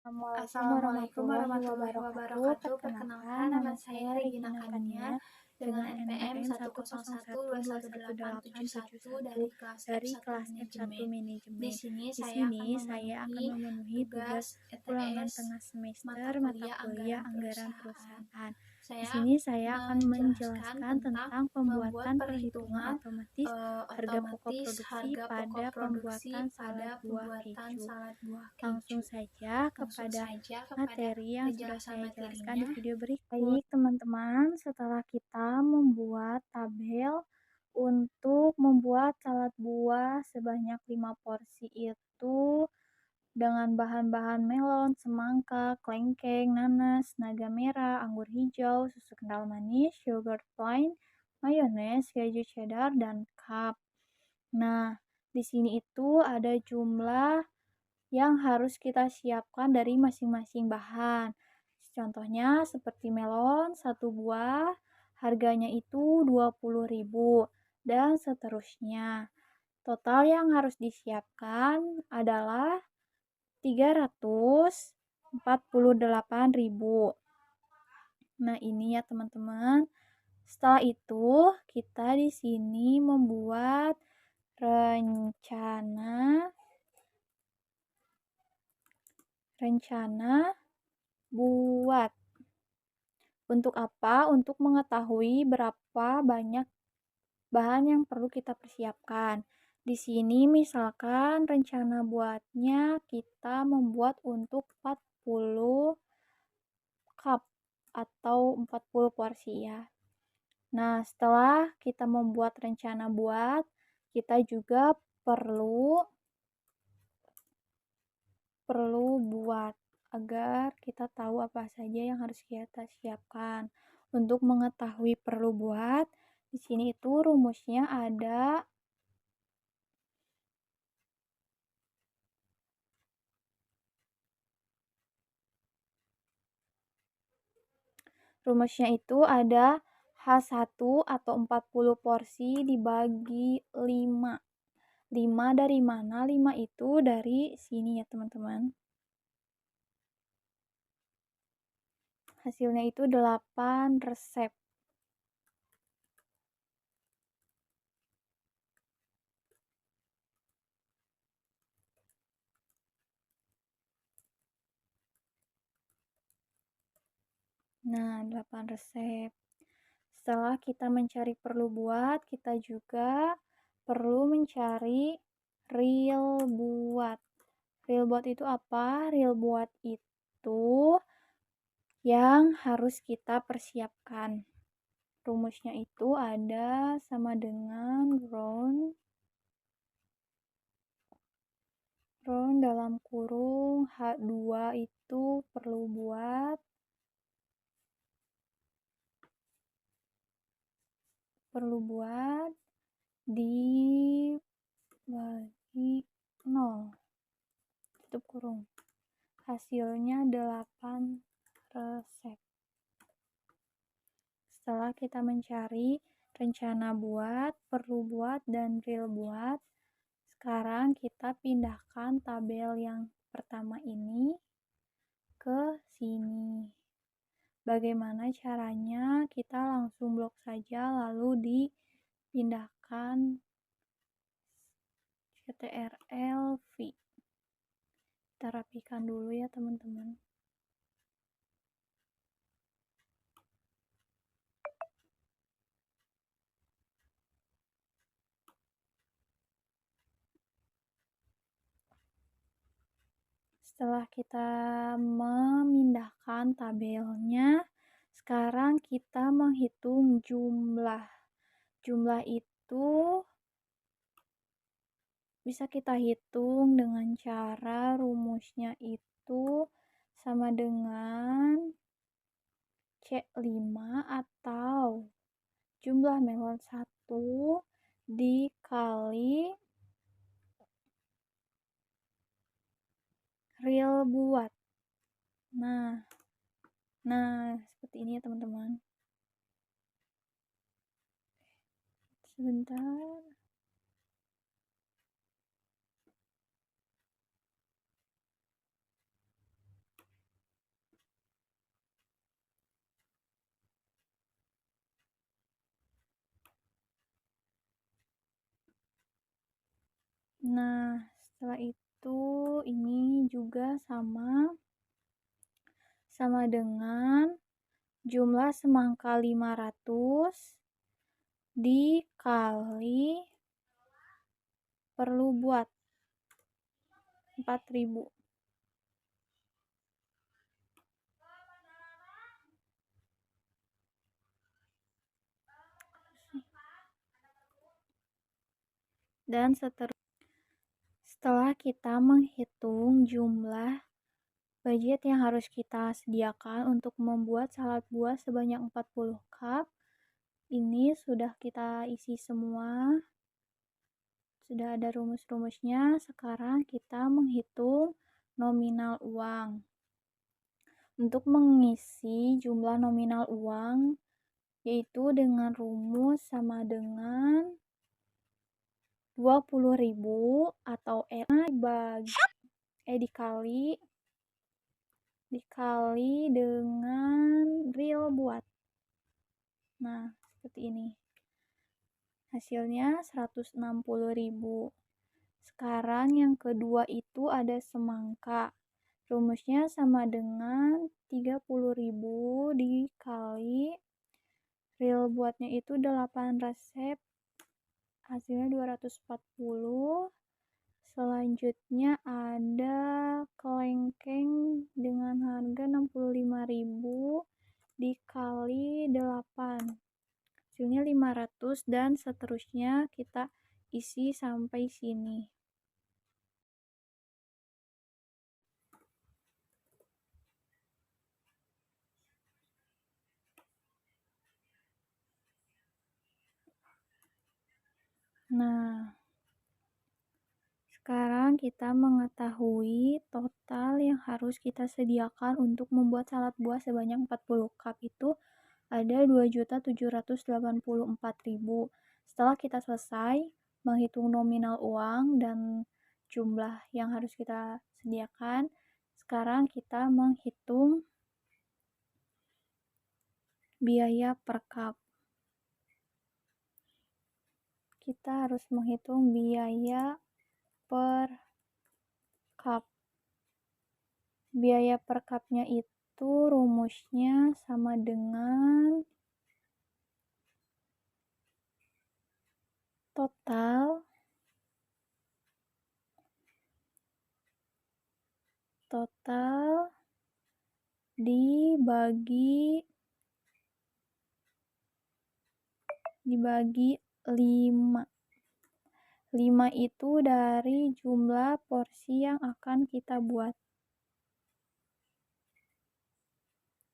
Assalamualaikum warahmatullahi wabarakatuh. Perkenalkan, nama saya Regina Kania dengan NPM 101212871 dari kelas F1 Manajemen. Di sini saya akan memenuhi tugas ulangan ETS tengah semester mata kuliah Anggaran Perusahaan. Di sini saya akan menjelaskan tentang pembuatan perhitungan otomatis harga pokok produksi pada pembuatan salad buah keju. Langsung saja kepada materi yang sudah saya jelaskan di video berikut. Baik teman-teman, setelah kita membuat tabel untuk membuat salad buah sebanyak 5 porsi itu dengan bahan-bahan melon, semangka, klengkeng, nanas, naga merah, anggur hijau, susu kental manis, yogurt plain, mayones, keju cheddar, dan cup. Nah, di sini itu ada jumlah yang harus kita siapkan dari masing-masing bahan. Contohnya seperti melon, 1 buah, harganya itu 20.000 dan seterusnya. Total yang harus disiapkan adalah 348.000. Nah, ini ya teman-teman. Setelah itu, kita di sini membuat rencana buat. Untuk apa? Untuk mengetahui berapa banyak bahan yang perlu kita persiapkan. Di sini misalkan rencana buatnya kita membuat untuk 40 cup atau 40 porsi ya. Nah, setelah kita membuat rencana buat, kita juga perlu buat agar kita tahu apa saja yang harus kita siapkan. Untuk mengetahui perlu buat, di sini itu rumusnya ada H1 atau 40 porsi dibagi 5. 5 dari mana? 5 itu dari sini ya teman-teman. Hasilnya itu 8 resep. Nah, 8 resep. Setelah kita mencari perlu buat, kita juga perlu mencari real buat. Real buat itu apa? Real buat itu yang harus kita persiapkan. Rumusnya itu ada sama dengan round dalam kurung H2 itu perlu buat dibagi 0 tutup kurung. Hasilnya 8 resep. Setelah kita mencari rencana buat, perlu buat, dan real buat, sekarang kita pindahkan tabel yang pertama ini ke sini. Bagaimana caranya? Kita langsung blok saja lalu dipindahkan CTRL V. Kita rapikan dulu ya teman-teman. Setelah kita memindahkan tabelnya, sekarang kita menghitung jumlah. Jumlah itu bisa kita hitung dengan cara rumusnya itu sama dengan C5 atau jumlah melon 1 dikali real buat. Nah, seperti ini ya teman-teman. Sebentar. Nah, setelah itu ini juga sama dengan jumlah semangka 500 dikali perlu buat 4.000. Dan setelah kita menghitung jumlah budget yang harus kita sediakan untuk membuat salad buah sebanyak 40 cup, ini sudah kita isi semua. Sudah ada rumus-rumusnya. Sekarang kita menghitung nominal uang. Untuk mengisi jumlah nominal uang, yaitu dengan rumus sama dengan 20.000 atau dikali dengan real buat. Nah, seperti ini. Hasilnya 160.000. Sekarang yang kedua itu ada semangka. Rumusnya sama dengan 30.000 dikali real buatnya itu 8 resep. Hasilnya 240. Selanjutnya ada kelengkeng dengan harga 65.000 dikali 8. Hasilnya 500 dan seterusnya kita isi sampai sini. Nah, sekarang kita mengetahui total yang harus kita sediakan untuk membuat salad buah sebanyak 40 cup itu ada 2.784.000. Setelah kita selesai menghitung nominal uang dan jumlah yang harus kita sediakan, sekarang kita menghitung biaya per cup. Kita harus menghitung biaya per cup. Biaya per cupnya itu rumusnya sama dengan total dibagi 5. 5 itu dari jumlah porsi yang akan kita buat.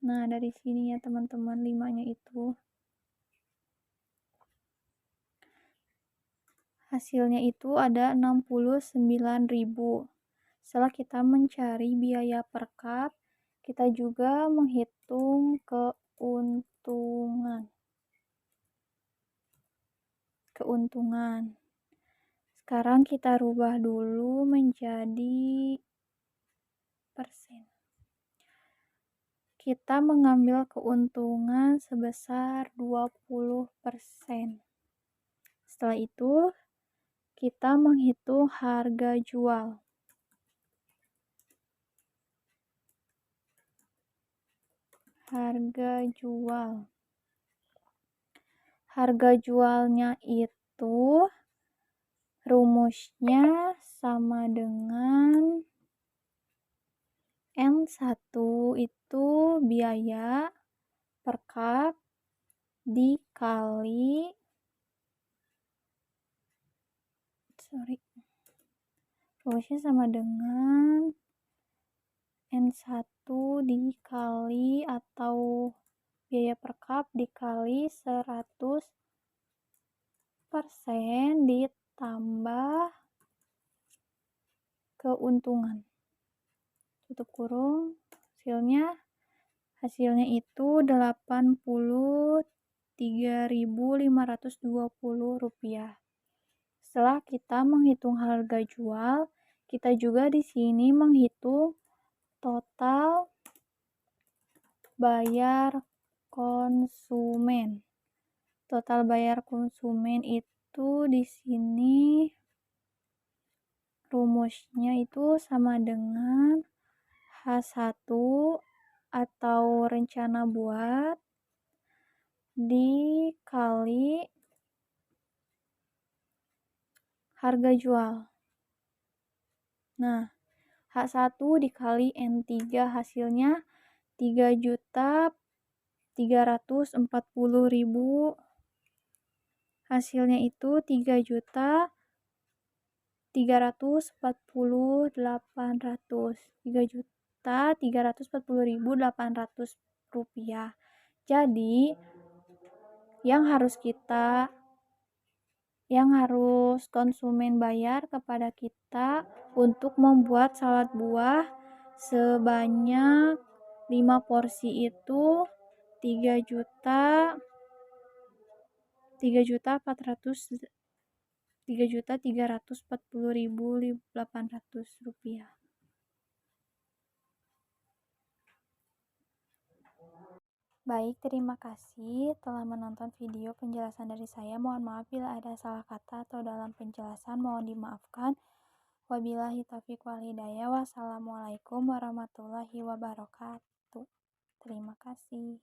Nah, dari sini ya teman-teman, 5-nya itu. Hasilnya itu ada 69.000. Setelah kita mencari biaya per cup, kita juga menghitung keuntungan. Sekarang kita rubah dulu menjadi persen. Kita mengambil keuntungan sebesar 20%. Setelah itu, kita menghitung harga jual. Harga jualnya itu rumusnya sama dengan N1 itu biaya per cup dikali rumusnya sama dengan N1 dikali atau biaya per cup dikali 100% ditambah keuntungan. Tutup kurung. Hasilnya itu 83.520 rupiah. Setelah kita menghitung harga jual, kita juga di sini menghitung total bayar konsumen. Total bayar konsumen itu di sini rumusnya itu sama dengan H1 atau rencana buat dikali harga jual. Nah, H1 dikali N3 hasilnya 3.340.000. Hasilnya itu 3.340.800. 3.340.800 rupiah. Jadi yang harus konsumen bayar kepada kita untuk membuat salad buah sebanyak 5 porsi itu 3.340.800 rupiah. Baik, terima kasih telah menonton video penjelasan dari saya. Mohon maaf bila ada salah kata atau dalam penjelasan, mohon dimaafkan. Wabillahi taufiq wal hidayah. Wassalamualaikum warahmatullahi wabarakatuh. Terima kasih.